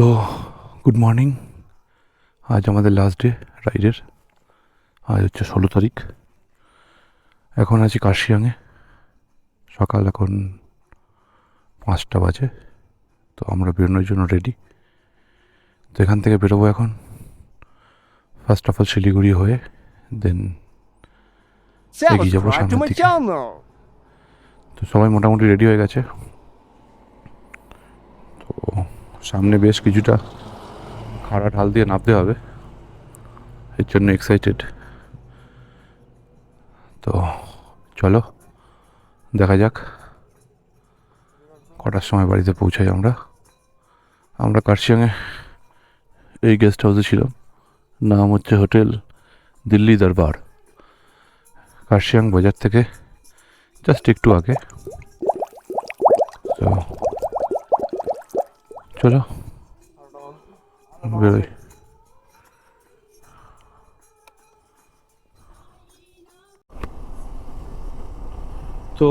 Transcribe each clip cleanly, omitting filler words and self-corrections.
তো good morning. আজ আমাদের লাস্ট ডে রাইডের। আজ হচ্ছে 16 তারিখ। এখন আছি কার্শিয়াংয়ে। সকাল এখন 5টা বাজে। তো আমরা বেরোনোর জন্য রেডি। তো এখান থেকে বেরোবো এখন ফার্স্ট অফ অল শিলিগুড়ি হয়ে, দেন এগিয়ে যাবো Subscribe to সামনের my দিকে। channel. তো সবাই মোটামুটি রেডি হয়ে গেছে। তো সামনে বেশ কিছুটা খাড়া ঢাল দিয়ে নামতে হবে, এর জন্য এক্সাইটেড। তো চলো দেখা যাক কটার সময় বাড়িতে পৌঁছাই আমরা। আমরা কার্শিয়াংয়ে এই গেস্ট হাউসে ছিলাম, নাম হচ্ছে হোটেল দিল্লি দরবার। কার্শিয়াং বাজার থেকে জাস্ট একটু আগে। তো চলো বেরোই। তো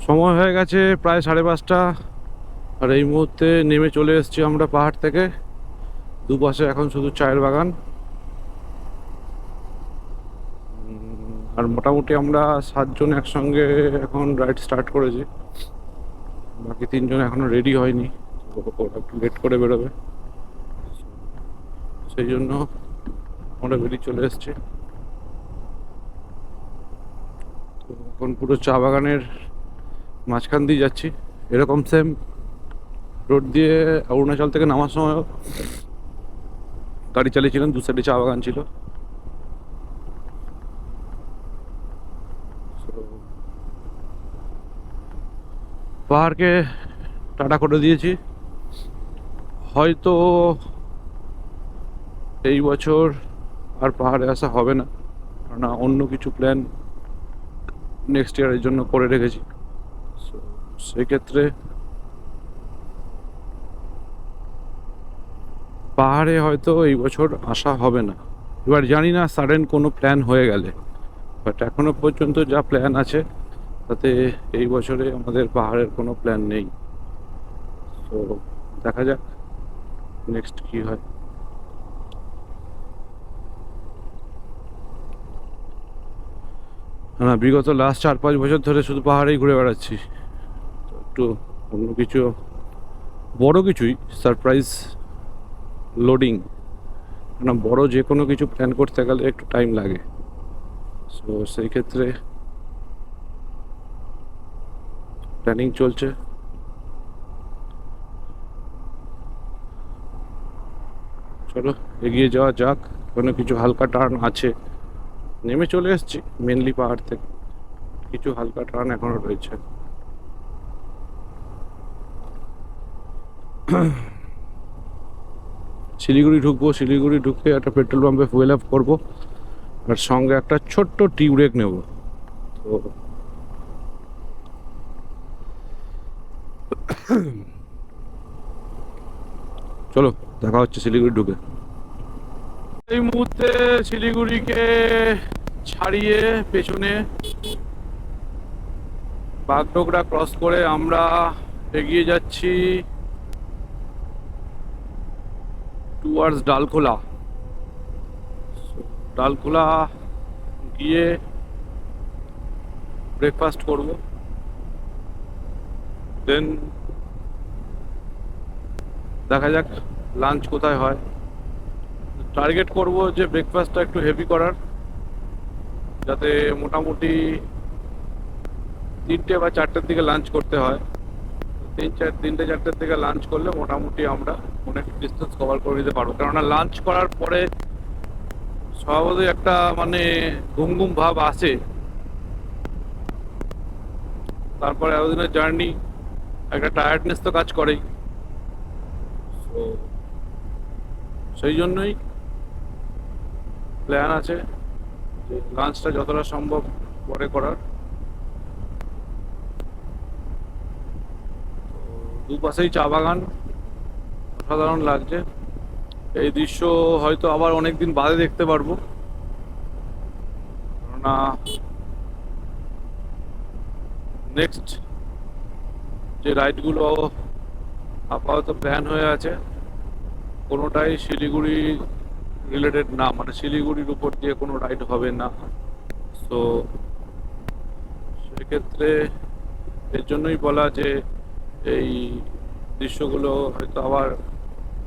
সময় হয়ে গেছে প্রায় 5:30, আর এই মুহূর্তে নেমে চলে এসেছি আমরা পাহাড় থেকে। দুপাশে এখন শুধু চায়ের বাগান। আর মোটামুটি আমরা 7জন একসঙ্গে এখন রাইড স্টার্ট করেছি। বাকি 3জন এখনো রেডি হয়নি, ওরা একটু লেট করে বেরোবে, সেই জন্য আমরা বেরিয়ে চলে এসেছি। তো এখন পুরো চা বাগানের মাঝখান দিয়ে যাচ্ছি। এরকম সেম রোড দিয়ে অরুণাচল থেকে নামার সময় গাড়ি চালিয়েছিলাম, দু সাইডে চা বাগান ছিল। পাহাড়কে টাটা করে দিয়েছি। হয়তো এই বছর আর পাহাড়ে আসা হবে না, কেননা অন্য কিছু প্ল্যান নেক্সট ইয়ারের জন্য করে রেখেছি। সেক্ষেত্রে পাহাড়ে হয়তো এই বছর আসা হবে না। এবার জানি না সাডেন কোনো প্ল্যান হয়ে গেলে, বাট এখনো পর্যন্ত যা প্ল্যান আছে তাতে এই বছরে আমাদের পাহাড়ের কোনো প্ল্যান নেই। তো দেখা যাক নেক্সট কি হয়। না, বিগত লাস্ট 4-5 বছর ধরে শুধু পাহাড়েই ঘুরে বেড়াচ্ছি। তো একটু অন্য কিছু, বড় কিছুই সারপ্রাইজ লোডিং, না বড় যে কোনো কিছু প্ল্যান করতে গেলে একটু টাইম লাগে। সো সেই ক্ষেত্রে প্ল্যানিং চলছে। চলো এগিয়ে যাওয়া যাক। কোনো কিছু হালকা টার্ন আছে, নেমে চলে এসেছি মেনলি পাহাড় থেকে, কিছু হালকা টার্ন এখনো রয়েছে। শিলিগুড়ি ঢুকবো, শিলিগুড়ি ঢুকে একটা পেট্রোল পাম্পে ফুয়েল আপ করবো, আর সঙ্গে একটা ছোট্ট টি ব্রেক নেব। তো চলো দেখা হচ্ছে শিলিগুড়ি ঢুকে। এই মুহূর্তে শিলিগুড়িকে ছাড়িয়ে পেছনে বাগডোগরা ক্রস করে আমরা এগিয়ে যাচ্ছি টুয়ার্ডস ডালখোলা। ডালখোলা গিয়ে ব্রেকফাস্ট করব, দেন দেখা যাক লাঞ্চ কোথায় হয়। টার্গেট করব যে ব্রেকফাস্টটা একটু হেভি করার, যাতে মোটামুটি 3টে বা 4টের দিকে লাঞ্চ করতে হয়। 3টে-4টের দিকে লাঞ্চ করলে মোটামুটি আমরা অনেক ডিস্টেন্স কভার করে নিতে পারবো। কেননা লাঞ্চ করার পরে স্বভাবতই একটা মানে ঘুম ঘুম ভাব আসে। তারপরে এতদিনের জার্নি, একটা টায়ার্ডনেস তো কাজ করেই। তো সেই জন্যই প্ল্যান আছে যে লাঞ্চটা যতটা সম্ভব পরে করার। দুপাশেই চা বাগান, অসাধারণ লাগছে। এই দৃশ্য হয়তো আবার অনেক দিন বাদে দেখতে পারবো, কেননা নেক্সট যে রাইডগুলো আপাতত প্ল্যান হয়ে আছে, কোনোটাই শিলিগুড়ি রিলেটেড না, মানে শিলিগুড়ির উপর দিয়ে কোনো রাইড হবে না। সো সেক্ষেত্রে এর জন্যই বলা যে এই দৃশ্যগুলো হয়তো আবার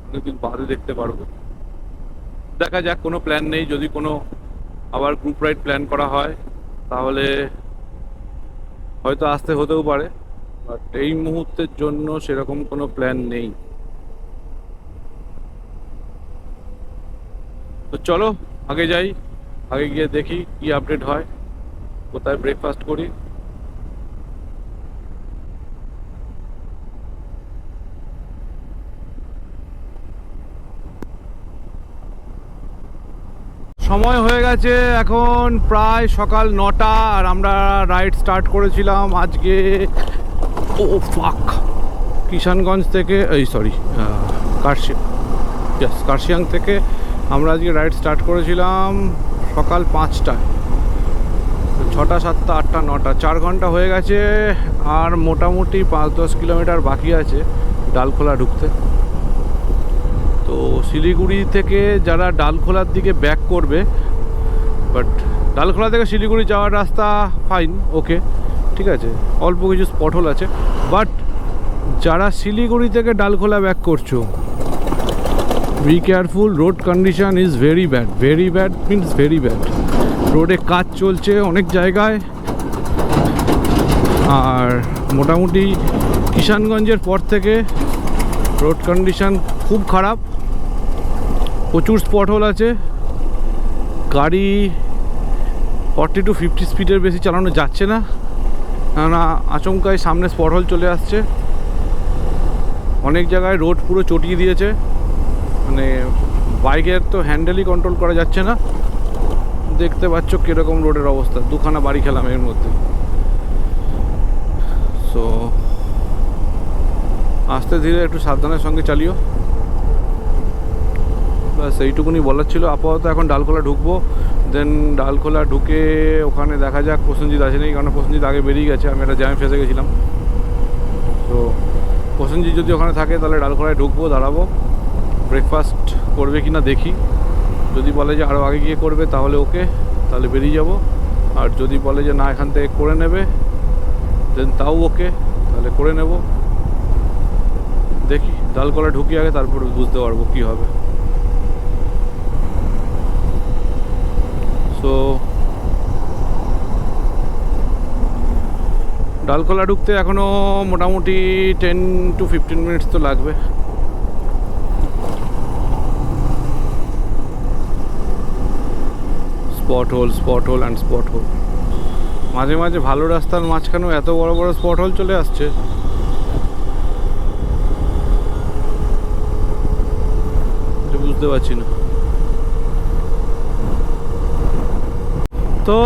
অনেকদিন বাদে দেখতে পারবো। দেখা যাক, কোনো প্ল্যান নেই। যদি কোনো আবার গ্রুপ রাইড প্ল্যান করা হয় তাহলে হয়তো আসতে হতেও পারে, বাট এই মুহূর্তের জন্য সেরকম কোনো প্ল্যান নেই। তো চলো আগে যাই, আগে গিয়ে দেখি কি আপডেট হয়, কোথায় ব্রেকফাস্ট করি। সময় হয়ে গেছে এখন প্রায় সকাল 9টা, আর আমরা রাইড স্টার্ট করেছিলাম আজকে কিষানগঞ্জ থেকে, কার্শিয়াং থেকে আমরা আজকে রাইড স্টার্ট করেছিলাম সকাল 5টায়। 6টা 7টা 8টা 9টা 4 ঘন্টা হয়ে গেছে, আর মোটামুটি 5-10 কিলোমিটার বাকি আছে ডালখোলা ঢুকতে। তো শিলিগুড়ি থেকে যারা ডালখোলার দিকে ব্যাক করবে, বাট ডালখোলা থেকে শিলিগুড়ি যাওয়ার রাস্তা ফাইন, ওকে ঠিক আছে, অল্প কিছু স্পট হোল আছে। বাট যারা শিলিগুড়ি থেকে ডালখোলা ব্যাক করছো, be careful, road condition is very bad, very bad means very bad. রোডে কাজ চলছে অনেক জায়গায়, আর মোটামুটি কিষানগঞ্জের পর থেকে রোড কন্ডিশন খুব খারাপ, প্রচুর স্পট হোল আছে। গাড়ি 40 to 50 স্পিডের বেশি চালানো যাচ্ছে না, কেননা আচমকাই সামনে স্পট হোল চলে আসছে। অনেক জায়গায় রোড পুরো চটিয়ে দিয়েছে, মানে বাইকের তো হ্যান্ডেলই কন্ট্রোল করা যাচ্ছে না। দেখতে পাচ্ছ কীরকম রোডের অবস্থা, দুখানা বাড়ি খেলাম এর মধ্যে। সো আস্তে ধীরে একটু সাবধানের সঙ্গে চালিও, ব্যাস এইটুকুনি বলার ছিল। আপাতত এখন ডালখোলা ঢুকবো, দেন ডালখোলা ঢুকে ওখানে দেখা যাক প্রসেনজিৎ আছে নাকি, কারণ প্রসেনজিৎ আগে বেরিয়ে গেছে, আমি একটা জ্যামে ফেসে গেছিলাম। তো প্রসেনজিৎ যদি ওখানে থাকে তাহলে ডালখোলায় ঢুকবো, দাঁড়াবো, ব্রেকফাস্ট করবে কি না দেখি। যদি বলে যে আরও আগে গিয়ে করবে তাহলে ওকে, তাহলে বেরিয়ে যাব। আর যদি বলে যে না এখান থেকে করে নেবে, দেন তাও ওকে, তাহলে করে নেব। দেখি ডালখোলা ঢুকি আগে, তারপর বুঝতে পারবো কী হবে। সো ডালখোলা ঢুকতে এখনও মোটামুটি 10 to 15 মিনিটস তো লাগবে। Spot hole and spot hole, মাঝে মাঝে ভালো রাস্তার মাঝখানেও এত বড় বড় স্পট হোল চলে আসছে, বুঝতে পারছি না। তো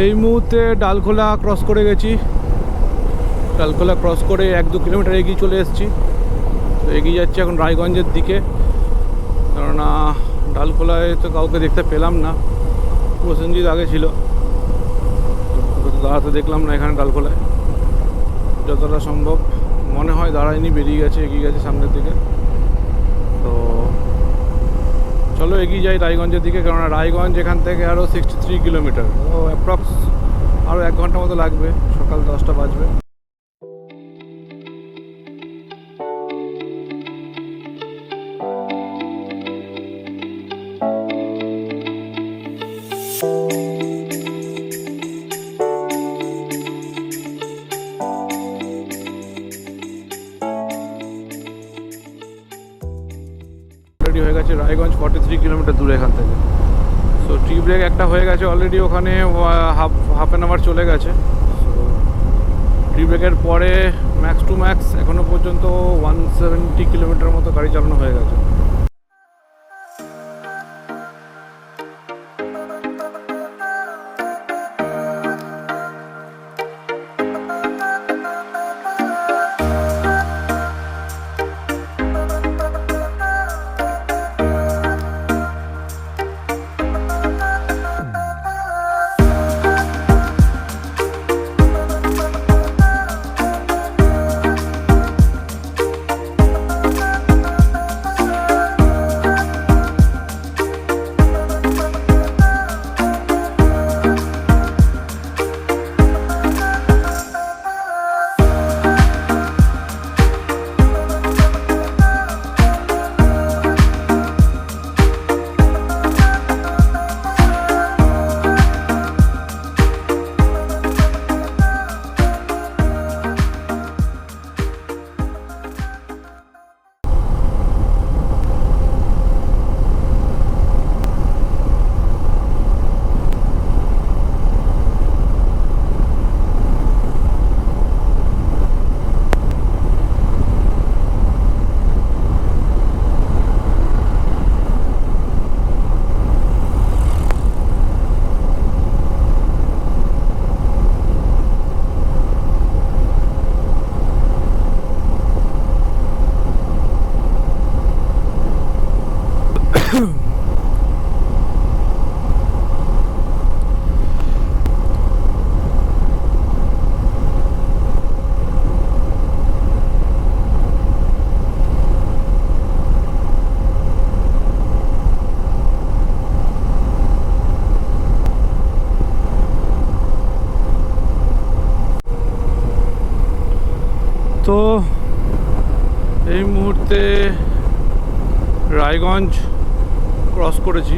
এই মুহূর্তে ডালখোলা ক্রস করে গেছি, ডালখোলা ক্রস করে 1-2 কিলোমিটার এগিয়ে চলে এসেছি। তো এগিয়ে যাচ্ছি এখন রায়গঞ্জের দিকে, কেননা ডালখোলায় তো কাউকে দেখতে পেলাম না, প্রসেনজিৎ আগে ছিল, দাঁড়াতে দেখলাম না এখানে ডালখোলায়। যতটা সম্ভব মনে হয় দাঁড়ায়নি, বেরিয়ে গেছে, এগিয়ে গেছে সামনের দিকে। তো চলো এগিয়ে যাই রায়গঞ্জের দিকে, কেননা রায়গঞ্জ এখান থেকে আরও 63 কিলোমিটার, ও অ্যাপ্রক্স আরও 1 ঘন্টা মতো লাগবে, সকাল 10টা বাজবে। অলরেডি হয়ে গেছে রায়গঞ্জ 43 কিলোমিটার দূরে এখান থেকে। সো টি ব্রেক একটা হয়ে গেছে অলরেডি, ওখানে হাফ অ্যান আওয়ার চলে গেছে। সো টি ব্রেকের পরে ম্যাক্স টু ম্যাক্স এখনও পর্যন্ত 170 কিলোমিটার মতো গাড়ি চালানো হয়ে গেছে। তো এই মুহূর্তে রায়গঞ্জ ক্রস করেছি।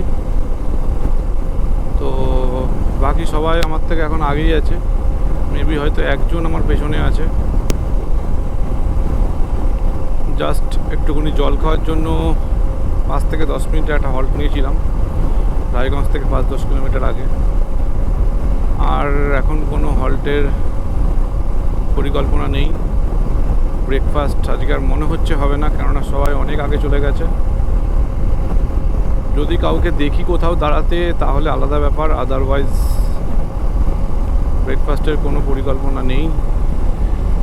তো বাকি সবাই আমার থেকে এখন আগেই আছে, মেবি হয়তো একজন আমার পেছনে আছে। জাস্ট একটুখানি জল খাওয়ার জন্য 5 থেকে 10 মিনিটের একটা হল্ট নিয়েছিলাম রায়গঞ্জ থেকে 5-10 কিলোমিটার আগে। আর এখন কোনো হল্টের পরিকল্পনা নেই। ব্রেকফাস্ট আজকে আর মনে হচ্ছে হবে না, কেননা সবাই অনেক আগে চলে গেছে। যদি কাউকে দেখি কোথাও দাঁড়াতে তাহলে আলাদা ব্যাপার, আদারওয়াইজ ব্রেকফাস্টের কোনো পরিকল্পনা নেই।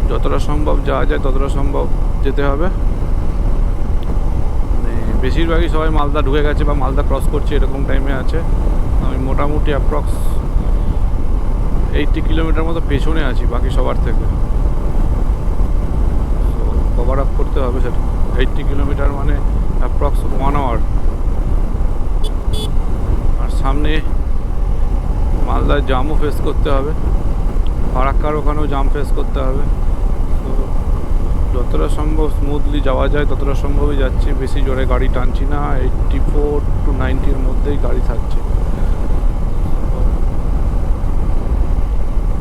যতটা সম্ভব যাওয়া যায় ততটা সম্ভব যেতে হবে। মানে বেশিরভাগই সবাই মালদা ঢুকে গেছে বা মালদা ক্রস করছে, এরকম টাইমে আছে। আমি মোটামুটি অ্যাপ্রক্স 80 কিলোমিটার মতো পেছনে আছি বাকি সবার থেকে। কভার আপ করতে হবে সেটা। 80 কিলোমিটার মানে অ্যাপ্রক্স 1 আওয়ার। আর সামনে মালদার জামও ফেস করতে হবে, ফারাক্কার ওখানেও জাম ফেস করতে হবে। তো যতটা সম্ভব স্মুথলি যাওয়া যায় ততটা সম্ভবই যাচ্ছি। বেশি জোরে গাড়ি টানছি না, 84 to 90-র মধ্যেই গাড়ি থাকছে।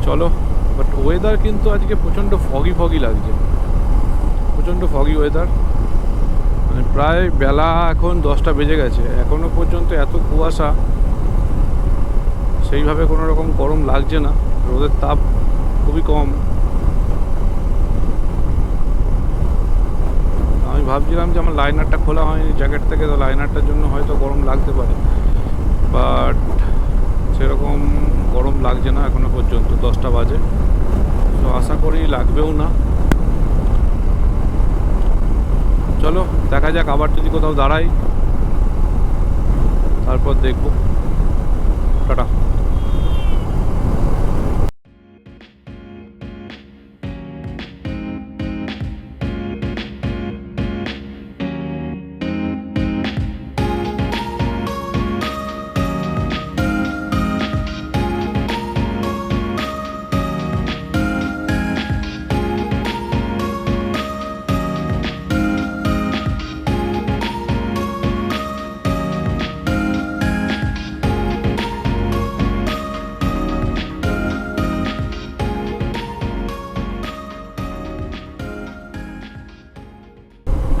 চলো। বাট ওয়েদার কিন্তু আজকে প্রচণ্ড ফগি লাগছে, প্রচণ্ড ফগি ওয়েদার। মানে প্রায় বেলা এখন 10টা বেজে গেছে, এখনও পর্যন্ত এত কুয়াশা, সেইভাবে কোনো রকম গরম লাগছে না। রোদের তাপ খুবই কম। আমি ভাবছিলাম যে আমার লাইনারটা খোলা হয়নি জ্যাকেট থেকে, তো লাইনারটার জন্য হয়তো গরম লাগতে পারে, বাট সেরকম গরম লাগছে না এখনো পর্যন্ত। 10টা বাজে, তো আশা করি লাগবেও না। চলো দেখা যাক, আবার যদি কোথাও দাঁড়াই তারপর দেখবো। টাটা।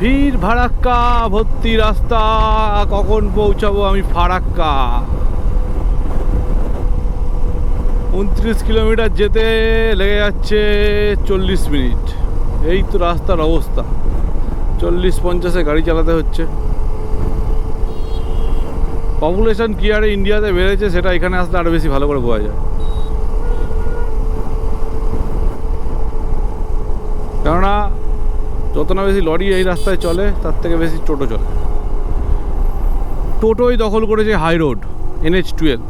ভিড় ফারাক্কা ভর্তি রাস্তা, কখন পৌঁছাবো আমি ফারাক্কা? 29 কিলোমিটার যেতে লেগে যাচ্ছে 40 মিনিট। এই তো রাস্তার অবস্থা, 40-50-এ গাড়ি চালাতে হচ্ছে। পপুলেশন কি আরে ইন্ডিয়াতে বেড়েছে সেটা এখানে আসলে আরও বেশি ভালো করে বোঝা যায়। কেননা যত না বেশি লরি এই রাস্তায় চলে, তার থেকে বেশি টোটো চলে। টোটোই দখল করেছে হাই রোড, NH-12।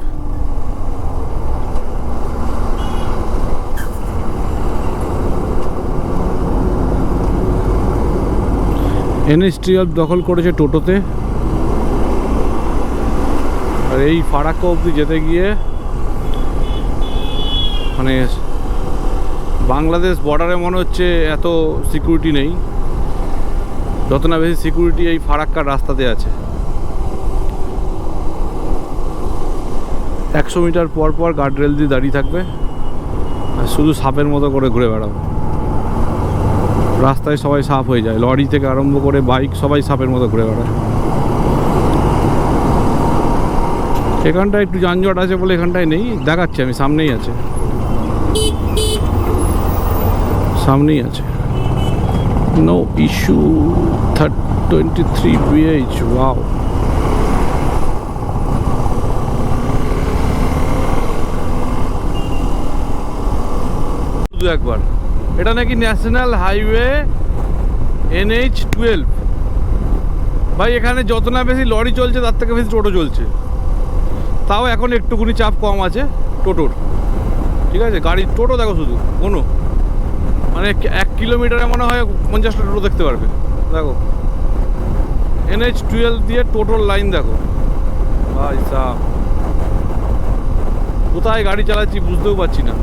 NH-12 দখল করেছে টোটোতে। আর এই ফারাক্কা অবধি যেতে গিয়ে মানে বাংলাদেশ বর্ডারে মনে হচ্ছে এত সিকিউরিটি নেই, যত না বেশি সিকিউরিটি এই ফারাক্কার রাস্তাতে আছে। 100 মিটার পর পর গার্ডরেল দিয়ে দাঁড়িয়ে থাকবে, আর শুধু সাপের মতো করে ঘুরে বেড়াবে। রাস্তায় সবাই সাপ হয়ে যায়, লরি থেকে আরম্ভ করে বাইক সবাই সাপের মতো ঘুরে বেড়ায়। এখানটায় একটু যানজট আছে বলে এখানটায় নেই, দেখাচ্ছি আমি, সামনেই আছে, সামনেই আছে, নো ইস্যু। 23 BH, wow. একবার এটা নাকি ন্যাশনাল হাইওয়ে NH-12, ভাই এখানে যত না বেশি লরি চলছে তার থেকে বেশি টোটো চলছে, তাও এখন একটুকুনি চাপ কম আছে টোটোর, ঠিক আছে। গাড়ি টোটো দেখো শুধু কোনো, মানে 1 কিলোমিটারে মনে হয় 50টা টোটো দেখতে পারবে। দেখো NH-12 দিয়ে টোটোর লাইন দেখো ভাই সাহ, কোথায় গাড়ি চালাচ্ছি বুঝতেও পারছি না,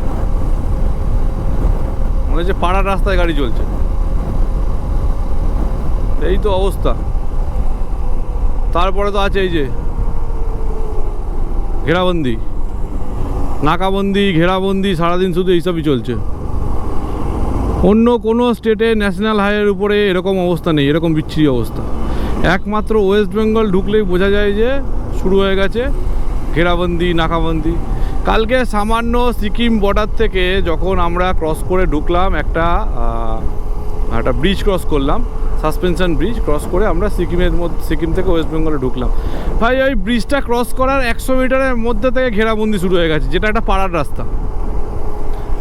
মনে হচ্ছে পাড়ার রাস্তায় গাড়ি চলছে। এই তো অবস্থা। তারপরে তো আছে এই যে ঘেরাবন্দি, নাকাবন্দি, ঘেরাবন্দি, সারাদিন শুধু এইসবই চলছে। অন্য কোনো স্টেটে ন্যাশনাল হাইওয়ের উপরে এরকম অবস্থা নেই, এরকম বিচ্ছিরি অবস্থা। একমাত্র ওয়েস্ট বেঙ্গল ঢুকলেই বোঝা যায় যে শুরু হয়ে গেছে ঘেরাবন্দি, নাকাবন্দি। কালকে সামান্য সিকিম বর্ডার থেকে যখন আমরা ক্রস করে ঢুকলাম, একটা ব্রিজ ক্রস করলাম, সাসপেনশন ব্রিজ ক্রস করে আমরা সিকিম থেকে ওয়েস্ট বেঙ্গলে ঢুকলাম। ভাই ওই ব্রিজটা ক্রস করার 100 মিটারের মধ্যে থেকে ঘেরাবন্দি শুরু হয়ে গেছে, যেটা একটা পাড়ার রাস্তা।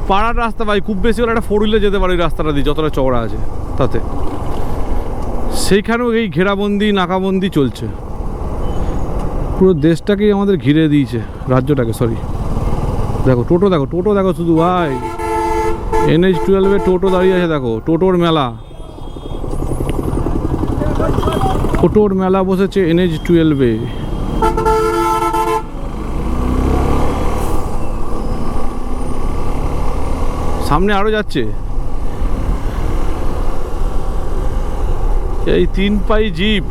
পাড়ার রাস্তা ভাই, খুব বেশি হলে একটা 4 হুইলে যেতে পারে ওই রাস্তাটা দিয়ে, যতটা চওড়া আছে তাতে। সেইখানেও এই ঘেরাবন্দি, নাকাবন্দি চলছে। পুরো দেশটাকেই আমাদের ঘিরে দিয়েছে, রাজ্যটাকে, সরি। দেখো টোটো, দেখো টোটো, দেখো শুধু ভাই। NH-12 টোটো দাঁড়িয়ে আছে, দেখো টোটোর মেলা, টোটোর মেলা বসেছে NH-12। সামনে আরো যাচ্ছে এই 3 পাই জিপ,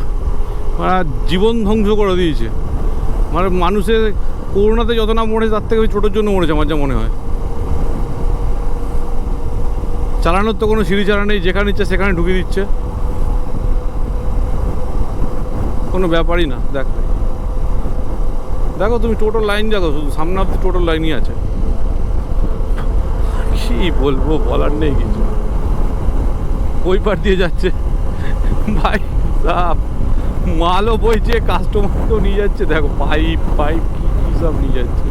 জীবন ধ্বংস করে দিয়েছে। মানে মানুষের করোনাতে যত না মরেছে তার থেকে ওই টোটোর জন্য মরেছে আমার যা মনে হয়। চালানোর তো কোনো সিঁড়ি চালা নেই, যেখানে ইচ্ছে সেখানে ঢুকে দিচ্ছে, কোনো ব্যাপারই না। দেখো তুমি টোটোর লাইন দেখো, শুধু সামনে অব্দি টোটোর লাইনই আছে। কি বলবো, বলার নেই কিছু। ওই পার দিয়ে যাচ্ছে ভাই সাহ, মালও বইছে, কাস্টমারকেও নিয়ে যাচ্ছে। দেখো পাইপ পাইপ কি সব নিয়ে যাচ্ছে।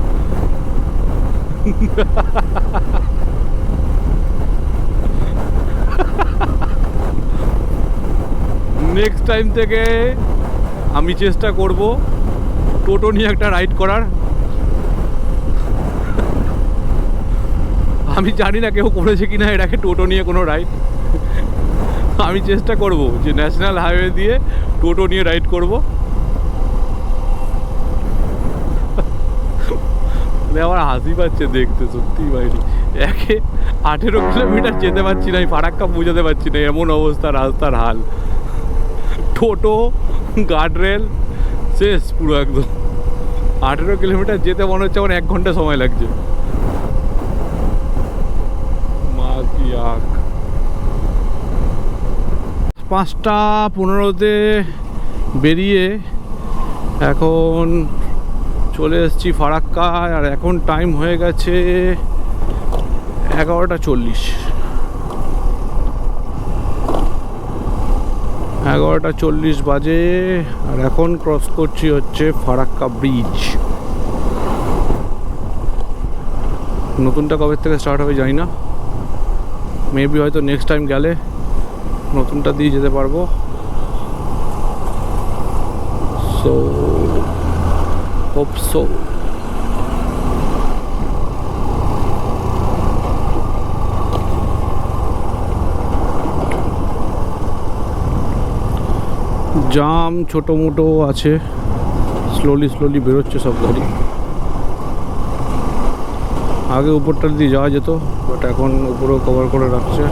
নেক্সট টাইম থেকে আমি চেষ্টা করব টোটো নিয়ে একটা রাইড করার। আমি জানি না কেউ করেছে কিনা এটাকে, টোটো নিয়ে কোনো রাইড। আমি চেষ্টা করব যে ন্যাশনাল হাইওয়ে দিয়ে টোটো নিয়ে রাইড করব। আমার হাসি পাচ্ছে দেখতে, সত্যি বাইরে। 18 কিলোমিটার যেতে পারছি না, আমি ফারাক্কা বোঝাতে পারছি না, এমন অবস্থা রাস্তার হাল। টোটো, গার্ডরেল শেষ পুরো একদম। 18 কিলোমিটার যেতে মনে হচ্ছে আমার 1 ঘন্টা সময় লাগছে। মা কি আগ। 5:15-তে বেরিয়ে এখন চলে এসেছি ফারাক্কায়, আর এখন টাইম হয়ে গেছে 11:40। 11:40 বাজে, আর এখন ক্রস করছি হচ্ছে ফারাক্কা ব্রিজ। নতুনটা কবে থেকে স্টার্ট হবে জানি না, মেবি হয়তো নেক্সট টাইম গেলে নতুনটা দিয়ে যেতে পারবো। So hope so. জাম ছোটো মোটো আছে, স্লোলি বেরোচ্ছে সব গাড়ি। আগে উপরটা দিয়ে যাওয়া যেত, বাট এখন উপরেও কভার করে রাখছে।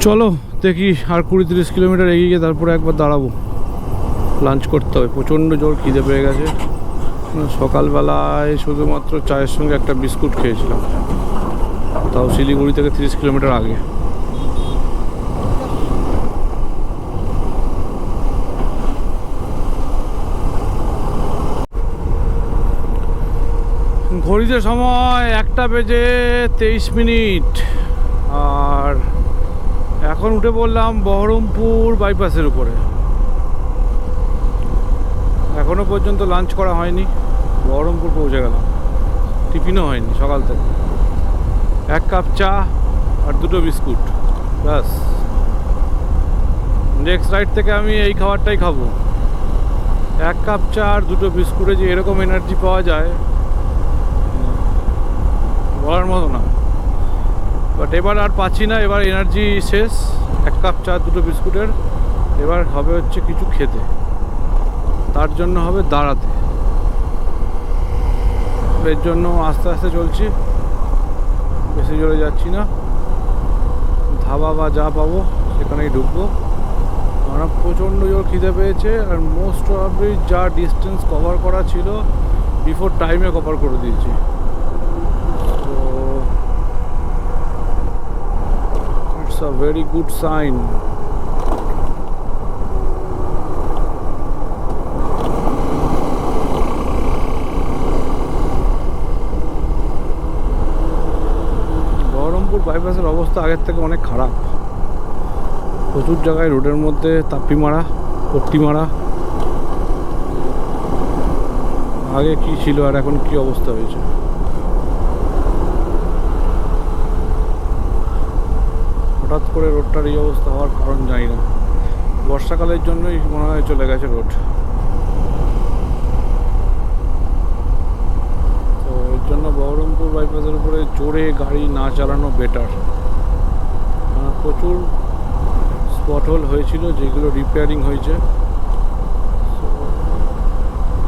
চলো দেখি আর 20-30 কিলোমিটার এগিয়ে গিয়ে তারপরে একবার দাঁড়াবো, লাঞ্চ করতে হবে। প্রচণ্ড জোর খিদে পেয়ে গেছে। সকালবেলায় শুধুমাত্র চায়ের সঙ্গে একটা বিস্কুট খেয়েছিলাম, তাও শিলিগুড়ি থেকে 30 কিলোমিটার আগে। ঘড়িতে সময় 1:23। আর এখন উঠে পড়লাম বহরমপুর বাইপাসের উপরে। এখনো পর্যন্ত লাঞ্চ করা হয়নি, বহরমপুর পৌঁছে গেলাম। টিফিনও হয়নি সকাল থেকে। 1 কাপ চা আর 2টো বিস্কুট, ব্যাস। নেক্সট রাইড থেকে আমি এই খাবারটাই খাবো। 1 কাপ চা আর 2টো বিস্কুটে যে এরকম এনার্জি পাওয়া যায় বলার মতো না। বাট এবার আর পাচ্ছি না, এবার এনার্জি শেষ। 1 কাপ চা 2টো বিস্কুটের। এবার হবে হচ্ছে কিছু খেতে, তার জন্য হবে দাঁড়াতে। এর জন্য আস্তে আস্তে চলছি, বেশি জোরে যাচ্ছি না। ধাবা বা যা পাবো সেখানেই ঢুকবো। আমার প্রচণ্ড জোর খিদে পেয়েছে। আর মোস্ট প্রবাবলি যা ডিস্টেন্স কভার করা ছিল বিফোর টাইমে কভার করে দিয়েছি। তো it's a very good sign. Baharampur বাইপাসের অবস্থা আগের থেকে অনেক খারাপ। প্রচুর জায়গায় রোডের মধ্যে তাপ্পি মারা, পট্টি মারা। আগে কি ছিল আর এখন কি অবস্থা হয়েছে। হঠাৎ করে রোডটার এই অবস্থা হওয়ার কারণ জানি না। বর্ষাকালের জন্যই মনে হয় চলে গেছে রোড। তো এর জন্য বহরমপুর বাইপাসের উপরে জোরে গাড়ি না চালানো বেটার। প্রচুর স্পট হোল হয়েছিল যেগুলো রিপেয়ারিং হয়েছে,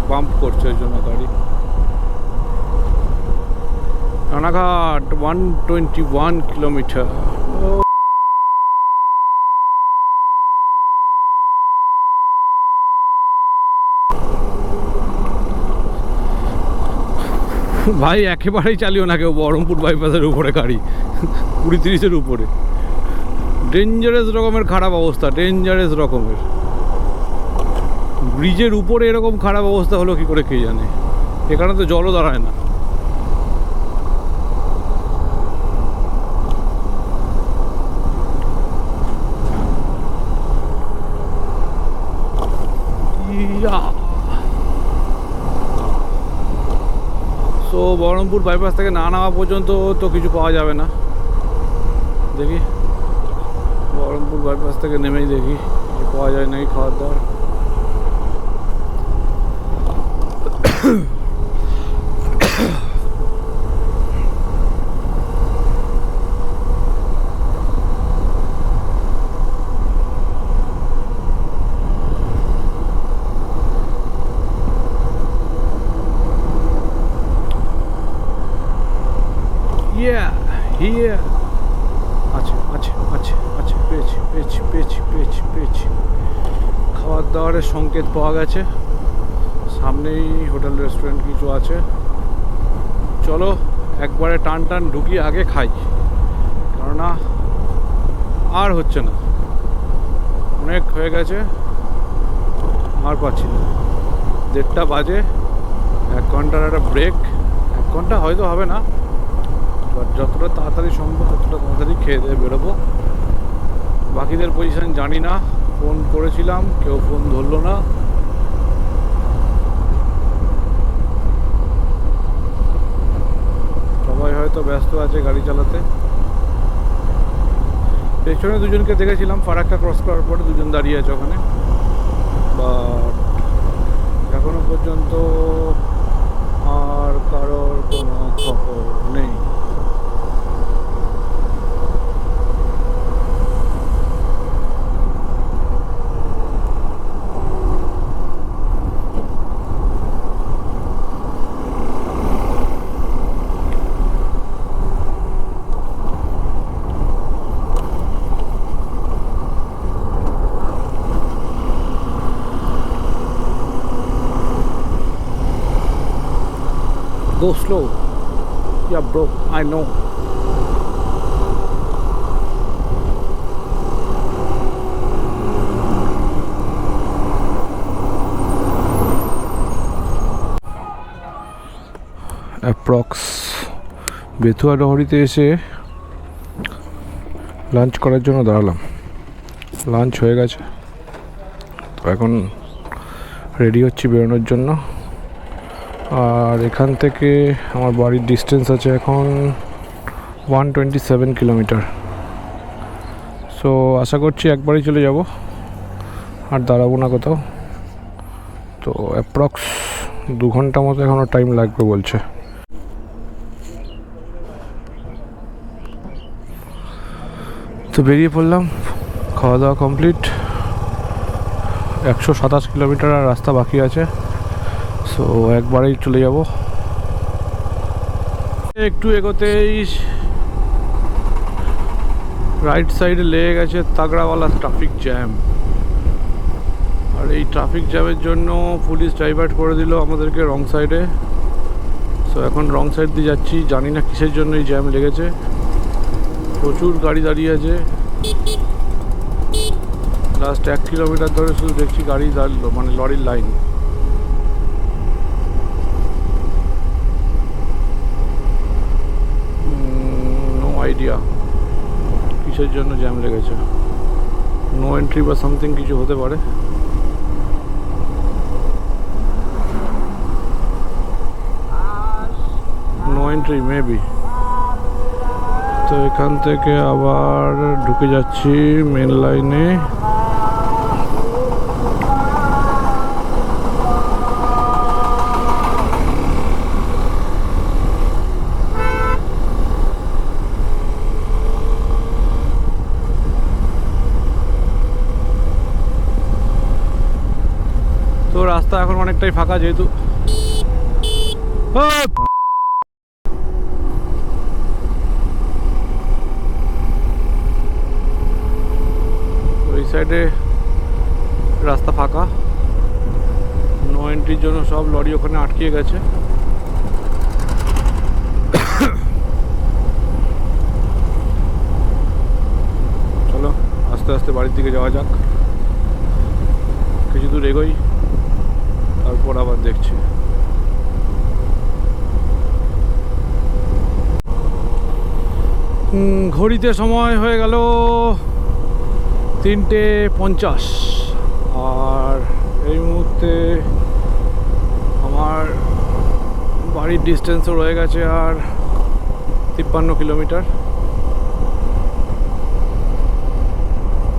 পাম্প করছে ওই জন্য গাড়ি। রানাঘাট 121 কিলোমিটার। ভাই একেবারেই চালিও না কেউ বহরমপুর বাইপাসের উপরে গাড়ি, 20-30-এর উপরে। ডেঞ্জারাস রকমের খারাপ অবস্থা, ডেঞ্জারাস রকমের। ব্রিজের উপরে এরকম খারাপ অবস্থা হলো কি করে কে জানে। এখানে তো জলও দাঁড়ায় না। সো বহরমপুর বাইপাস থেকে না নামা পর্যন্ত তো কিছু পাওয়া যাবে না। দেখি বহরমপুর বাইপাস থেকে নেমেই দেখি পাওয়া যায় নাকি খাবার দাবার। পেয়েছি। খাবার দাবারের সংকেত পাওয়া গেছে, সামনেই হোটেল রেস্টুরেন্ট কিছু আছে। চলো একবারে টান ঢুকিয়ে আগে খাই, কেননা আর হচ্ছে না, অনেক হয়ে গেছে, আর পাচ্ছি না। 1:30 বাজে, 1 ঘন্টার একটা ব্রেক। 1 ঘন্টা হয়তো হবে না, বাট যতটা তাড়াতাড়ি সম্ভব ততটা তাড়াতাড়ি খেয়ে দিয়ে বেরোবো। বাকিদের পজিশন জানি না, ফোন করেছিলাম কেউ ফোন ধরলো না। সবাই হয়তো ব্যস্ত আছে গাড়ি চালাতে। পেছনে দুজনকে দেখেছিলাম ফারাক্কা ক্রস করার পরে, দুজন দাঁড়িয়ে আছে ওখানে, বাট এখনো পর্যন্ত আর কারোর কোনো খবর নেই। Go slow. Yeah, bro, I know. Approx বেথুয়া ডহরিতে এসে লাঞ্চ করার জন্য দাঁড়ালাম। লাঞ্চ হয়ে গেছে, তো এখন রেডি হচ্ছি বেরোনোর জন্য। আর এখান থেকে আমার বাড়ির ডিস্টেন্স আছে এখন 127 কিলোমিটার। সো আশা করছি একবারই চলে যাব, আর দাঁড়াবো না কোথাও। তো অ্যাপ্রক্স 2 ঘন্টা মতো এখনও টাইম লাগবে বলছে। তো বেরিয়ে পড়লাম, খাওয়া দাওয়া কমপ্লিট। 127 কিলোমিটার আর রাস্তা বাকি আছে, সো একবারেই চলে যাব। একটু এগোতেই রাইট সাইডে লেগে গেছে তাগড়াওয়ালা ট্রাফিক জ্যাম। আর এই ট্রাফিক জ্যামের জন্য পুলিশ ডাইভার্ট করে দিল আমাদেরকে রং সাইডে। সো এখন রং সাইড দিয়ে যাচ্ছি, জানি না কিসের জন্য এই জ্যাম লেগেছে। প্রচুর গাড়ি দাঁড়িয়ে আছে, লাস্ট 1 কিলোমিটার ধরে শুধু দেখছি গাড়ি দাঁড়ালো, মানে লরির লাইন। নো আইডিয়া কিসের জন্য জ্যাম লেগেছে, নো এন্ট্রি বা সামথিং কিছু হতে পারে। No entry maybe. তো এখান থেকে আবার ঢুকে যাচ্ছি মেন লাইনে। তো রাস্তা এখন অনেকটাই ফাঁকা, যেহেতু ওই সাইডে রাস্তা ফাঁকা, নো এন্ট্রির জন্য সব লরি ওখানে আটকে গেছে। চলো আস্তে আস্তে বাড়ির দিকে যাওয়া যাক, কিছু দূর এগোই, তারপর আবার দেখছি। ঘড়িতে সময় হয়ে গেল 3:50, আর এই মুহূর্তে আমার বাড়ির ডিস্টেন্সও রয়ে গেছে আর 53 কিলোমিটার।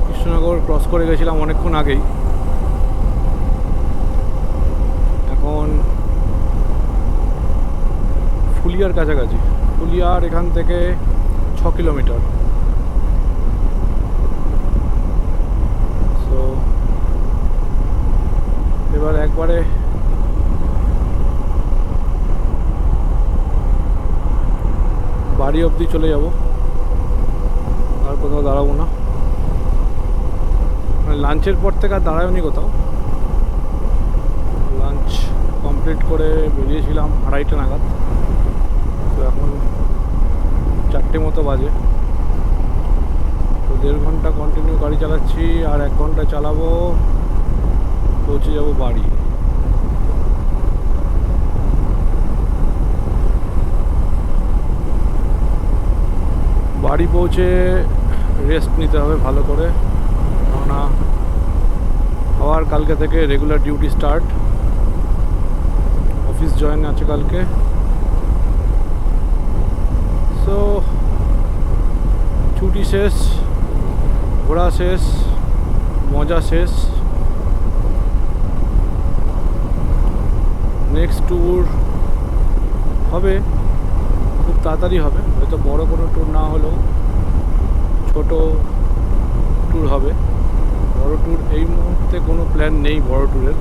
কৃষ্ণনগর ক্রস করে গেছিলাম অনেকক্ষণ আগেই, এখন ফুলিয়ার কাছাকাছি। ফুলিয়ার এখান থেকে 6 কিলোমিটার। সো এবার একবারে বাড়ি অবধি চলে যাব, আর কোথাও দাঁড়াবো না। লাঞ্চের পর থেকে আর দাঁড়ায়নি কোথাও। লাঞ্চ কমপ্লিট করে বেরিয়েছিলাম 2:30 নাগাদ, তো এখন 4টে মতো বাজে। তো 1.5 ঘন্টা কন্টিনিউ গাড়ি চালাচ্ছি, আর 1 ঘন্টা চালাবো, পৌঁছে যাব বাড়ি। বাড়ি পৌঁছে রেস্ট নিতে হবে ভালো করে, কেননা আবার কালকে থেকে regular duty start. Office join আছে কালকে। সো ছুটি শেষ, ঘোরা শেষ, মজা শেষ। নেক্সট ট্যুর হবে, খুব তাড়াতাড়ি হবে, হয়তো বড় কোনো ট্যুর না হলেও ছোট ট্যুর হবে। বড় ট্যুর এই মুহূর্তে কোনো প্ল্যান নেই বড় ট্যুরের।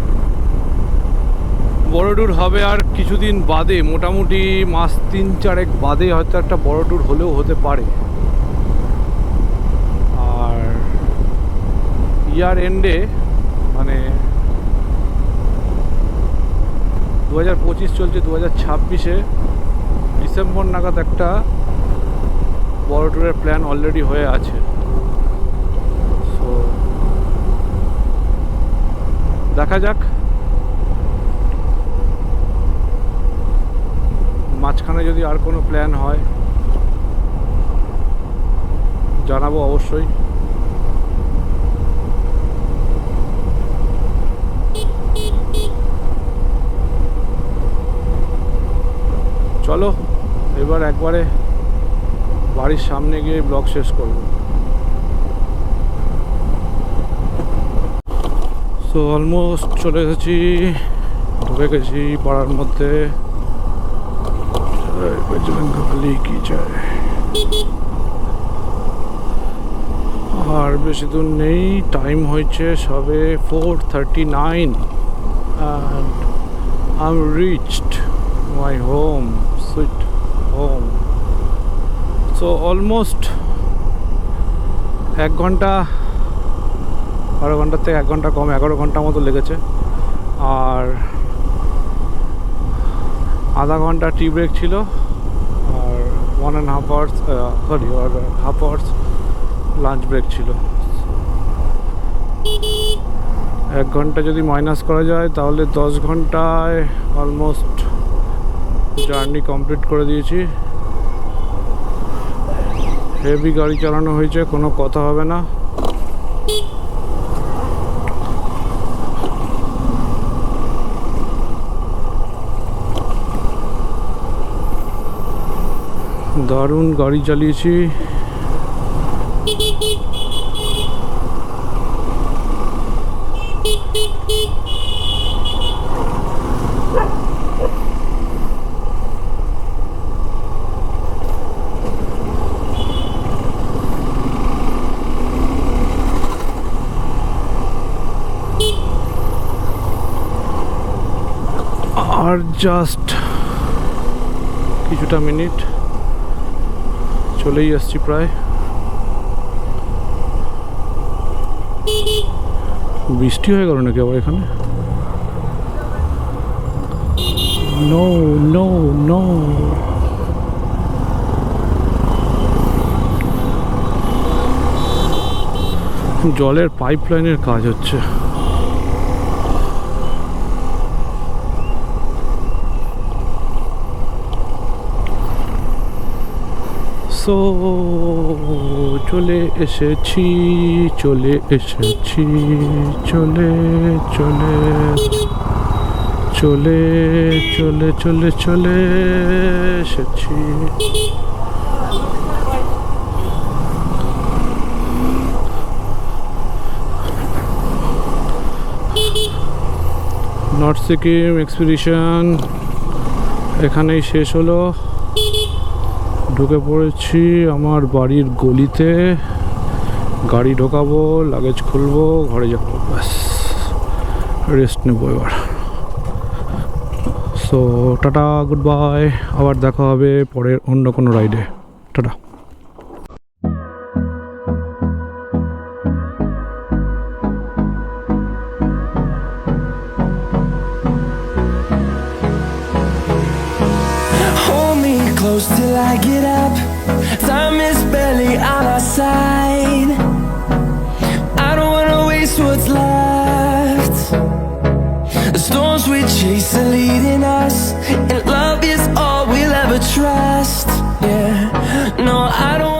বড় ট্যুর হবে আর কিছুদিন বাদে, মোটামুটি মাস 3-4 বাদে হয়তো একটা বড় ট্যুর হলেও হতে পারে। আর ইয়ার এন্ডে, মানে 2025 চলছে, 2026-এ ডিসেম্বর নাগাদ একটা বড় ট্যুরের প্ল্যান অলরেডি হয়ে আছে। সো দেখা যাক। মাঝখানে যদি আর কোনো প্ল্যান হয় জানাবো অবশ্যই। চলো এবার একবারে বাড়ির সামনে গিয়ে ব্লগ শেষ করব। সো অলমোস্ট চলে এসেছি, ঢুকে গেছি পাড়ার মধ্যে। কি চায় আর বেশি দূর নেই, টাইম হয়েছে সবে 4:39 and I'm reached my home, sweet home. So almost 1 ঘন্টা, 12 ঘন্টার থেকে 1 ঘন্টা কম, 11 ঘন্টা মতো লেগেছে। আর আধা ঘন্টা টি ব্রেক ছিল আর 1.5 hours আর হাফ আওয়ার্স লাঞ্চ ব্রেক ছিল। 1 ঘন্টা যদি মাইনাস করা যায় তাহলে 10 ঘন্টায় অলমোস্ট জার্নি কমপ্লিট করে দিয়েছি। হেভি গাড়ি চালানো হয়েছে, কোনো কথা হবে না। দারুণ গাড়ি চালিয়েছি। আর জাস্ট কিছুটা মিনিট, চলেই আসছি প্রায়। বৃষ্টি হয়ে গেল নাকি আবার এখানে? নো নো নো, জলের পাইপ লাইনের কাজ হচ্ছে। সো চলে এসেছি, চলে এসেছি, চলে চলে চলে চলে চলে চলে এসেছি। নর্থ সিকিম এক্সপিডিশন এখানেই শেষ হলো। ঢুকে পড়েছি আমার বাড়ির গলিতে, গাড়ি ঢোকাবো, লাগেজ খুলবো, ঘরে যাবো, ব্যাস রেস্ট নেবো এবার। সো টাটা, গুড বাই, আবার দেখা হবে পরের অন্য কোনো রাইডে। Tata. Close till I get up. Time is barely on our side. I don't wanna waste what's left. The storms we chase are leading us, and love is all we'll ever trust. Yeah, no, I don't